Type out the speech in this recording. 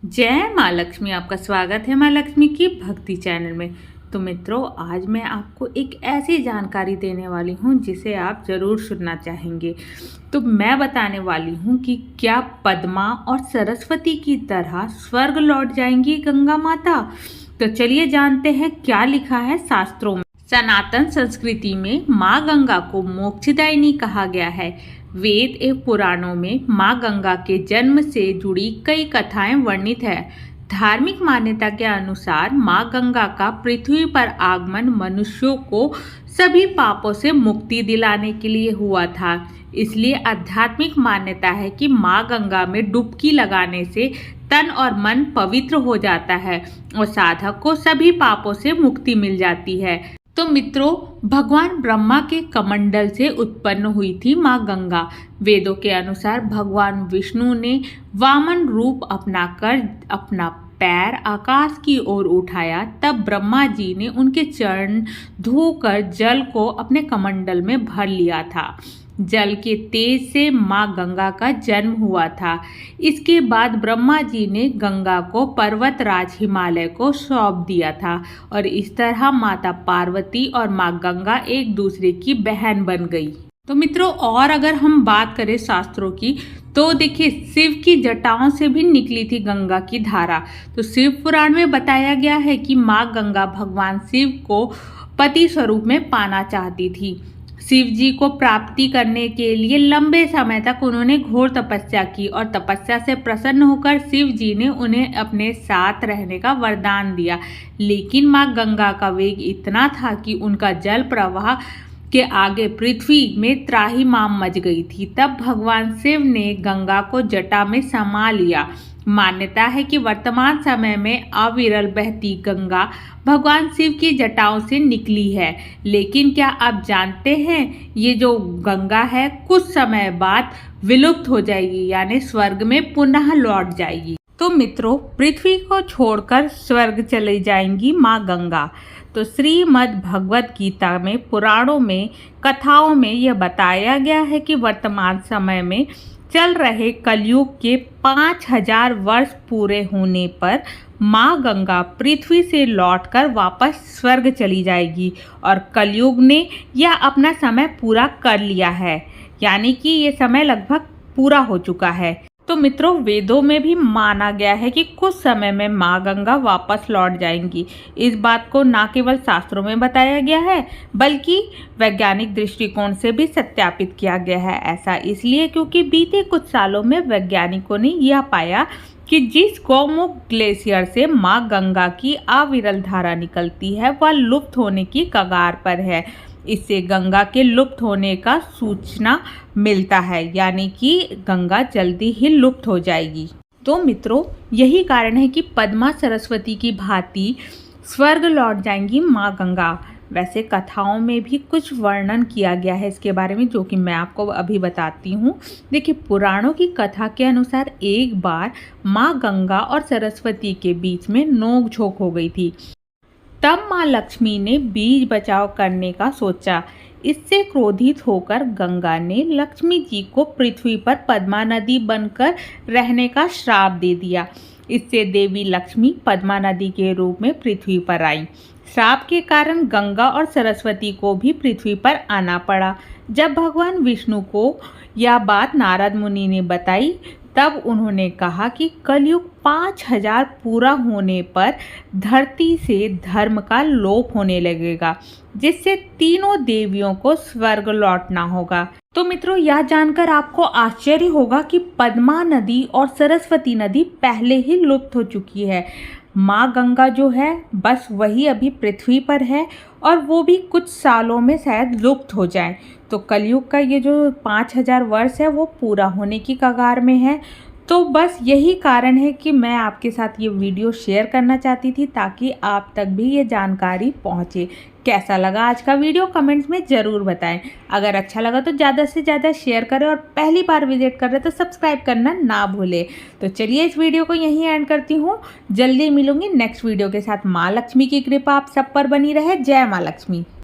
जय माँ लक्ष्मी। आपका स्वागत है माँ लक्ष्मी की भक्ति चैनल में। तो मित्रों, आज मैं आपको एक ऐसी जानकारी देने वाली हूँ जिसे आप ज़रूर सुनना चाहेंगे। तो मैं बताने वाली हूँ कि क्या पद्मा और सरस्वती की तरह स्वर्ग लौट जाएंगी गंगा माता। तो चलिए जानते हैं क्या लिखा है शास्त्रों में। सनातन संस्कृति में माँ गंगा को मोक्षदायिनी कहा गया है। वेद एवं पुराणों में माँ गंगा के जन्म से जुड़ी कई कथाएं वर्णित है। धार्मिक मान्यता के अनुसार माँ गंगा का पृथ्वी पर आगमन मनुष्यों को सभी पापों से मुक्ति दिलाने के लिए हुआ था। इसलिए आध्यात्मिक मान्यता है कि माँ गंगा में डुबकी लगाने से तन और मन पवित्र हो जाता है और साधक को सभी पापों से मुक्ति मिल जाती है। तो मित्रों, भगवान ब्रह्मा के कमंडल से उत्पन्न हुई थी माँ गंगा। वेदों के अनुसार भगवान विष्णु ने वामन रूप अपनाकर अपना पैर आकाश की ओर उठाया। तब ब्रह्मा जी ने उनके चरण धोकर जल को अपने कमंडल में भर लिया था। जल के तेज से माँ गंगा का जन्म हुआ था। इसके बाद ब्रह्मा जी ने गंगा को पर्वतराज हिमालय को सौंप दिया था और इस तरह माता पार्वती और माँ गंगा एक दूसरे की बहन बन गई। तो मित्रों, और अगर हम बात करें शास्त्रों की, तो देखिए शिव की जटाओं से भी निकली थी गंगा की धारा। तो शिव पुराण में बताया गया है कि माँ गंगा भगवान शिव को पति स्वरूप में पाना चाहती थी। शिव जी को प्राप्ति करने के लिए लंबे समय तक उन्होंने घोर तपस्या की और तपस्या से प्रसन्न होकर शिव जी ने उन्हें अपने साथ रहने का वरदान दिया। लेकिन माँ गंगा का वेग इतना था कि उनका जल प्रवाह के आगे पृथ्वी में त्राहिमाम मच गई थी। तब भगवान शिव ने गंगा को जटा में समा लिया। मान्यता है कि वर्तमान समय में अविरल बहती गंगा भगवान शिव की जटाओं से निकली है। लेकिन क्या आप जानते हैं, ये जो गंगा है कुछ समय बाद विलुप्त हो जाएगी, यानी स्वर्ग में पुनः लौट जाएगी। तो मित्रों, पृथ्वी को छोड़कर स्वर्ग चले जाएंगी माँ गंगा। तो श्रीमद् भगवत गीता में, पुराणों में, कथाओं में यह बताया गया है कि वर्तमान समय में चल रहे कलयुग के 5000 वर्ष पूरे होने पर माँ गंगा पृथ्वी से लौटकर वापस स्वर्ग चली जाएगी और कलयुग ने यह अपना समय पूरा कर लिया है, यानी कि ये समय लगभग पूरा हो चुका है। तो मित्रों, वेदों में भी माना गया है कि कुछ समय में माँ गंगा वापस लौट जाएंगी। इस बात को न केवल शास्त्रों में बताया गया है बल्कि वैज्ञानिक दृष्टिकोण से भी सत्यापित किया गया है। ऐसा इसलिए क्योंकि बीते कुछ सालों में वैज्ञानिकों ने यह पाया कि जिस गौमुख ग्लेशियर से माँ गंगा की अविरल धारा निकलती है वह लुप्त होने की कगार पर है। इससे गंगा के लुप्त होने का सूचना मिलता है, यानी कि गंगा जल्दी ही लुप्त हो जाएगी। तो मित्रों, यही कारण है कि पद्मा सरस्वती की भांति स्वर्ग लौट जाएंगी माँ गंगा। वैसे कथाओं में भी कुछ वर्णन किया गया है इसके बारे में, जो कि मैं आपको अभी बताती हूँ। देखिए, पुराणों की कथा के अनुसार एक बार माँ गंगा और सरस्वती के बीच में नोक-झोंक हो गई थी। तब माँ लक्ष्मी ने बीज बचाव करने का सोचा। इससे क्रोधित होकर गंगा ने लक्ष्मी जी को पृथ्वी पर पद्मा नदी बनकर रहने का श्राप दे दिया। इससे देवी लक्ष्मी पद्मा नदी के रूप में पृथ्वी पर आई। श्राप के कारण गंगा और सरस्वती को भी पृथ्वी पर आना पड़ा। जब भगवान विष्णु को यह बात नारद मुनि ने बताई, तब उन्होंने कहा कि कलयुग 5000 पूरा होने पर धरती से धर्म का लोप होने लगेगा, जिससे तीनों देवियों को स्वर्ग लौटना होगा। तो मित्रों, यह जानकर आपको आश्चर्य होगा कि पद्मा नदी और सरस्वती नदी पहले ही लुप्त हो चुकी है। माँ गंगा जो है बस वही अभी पृथ्वी पर है और वो भी कुछ सालों में शायद लुप्त हो जाए। तो कलयुग का ये जो 5000 वर्ष है वो पूरा होने की कगार में है। तो बस यही कारण है कि मैं आपके साथ ये वीडियो शेयर करना चाहती थी ताकि आप तक भी ये जानकारी पहुँचे। कैसा लगा आज का वीडियो कमेंट्स में ज़रूर बताएं। अगर अच्छा लगा तो ज़्यादा से ज़्यादा शेयर करें और पहली बार विजिट कर रहे तो सब्सक्राइब करना ना भूलें। तो चलिए इस वीडियो को यहीं एंड करती हूँ। जल्दी मिलूंगी नेक्स्ट वीडियो के साथ। माँ लक्ष्मी की कृपा आप सब पर बनी रहे। जय माँ लक्ष्मी।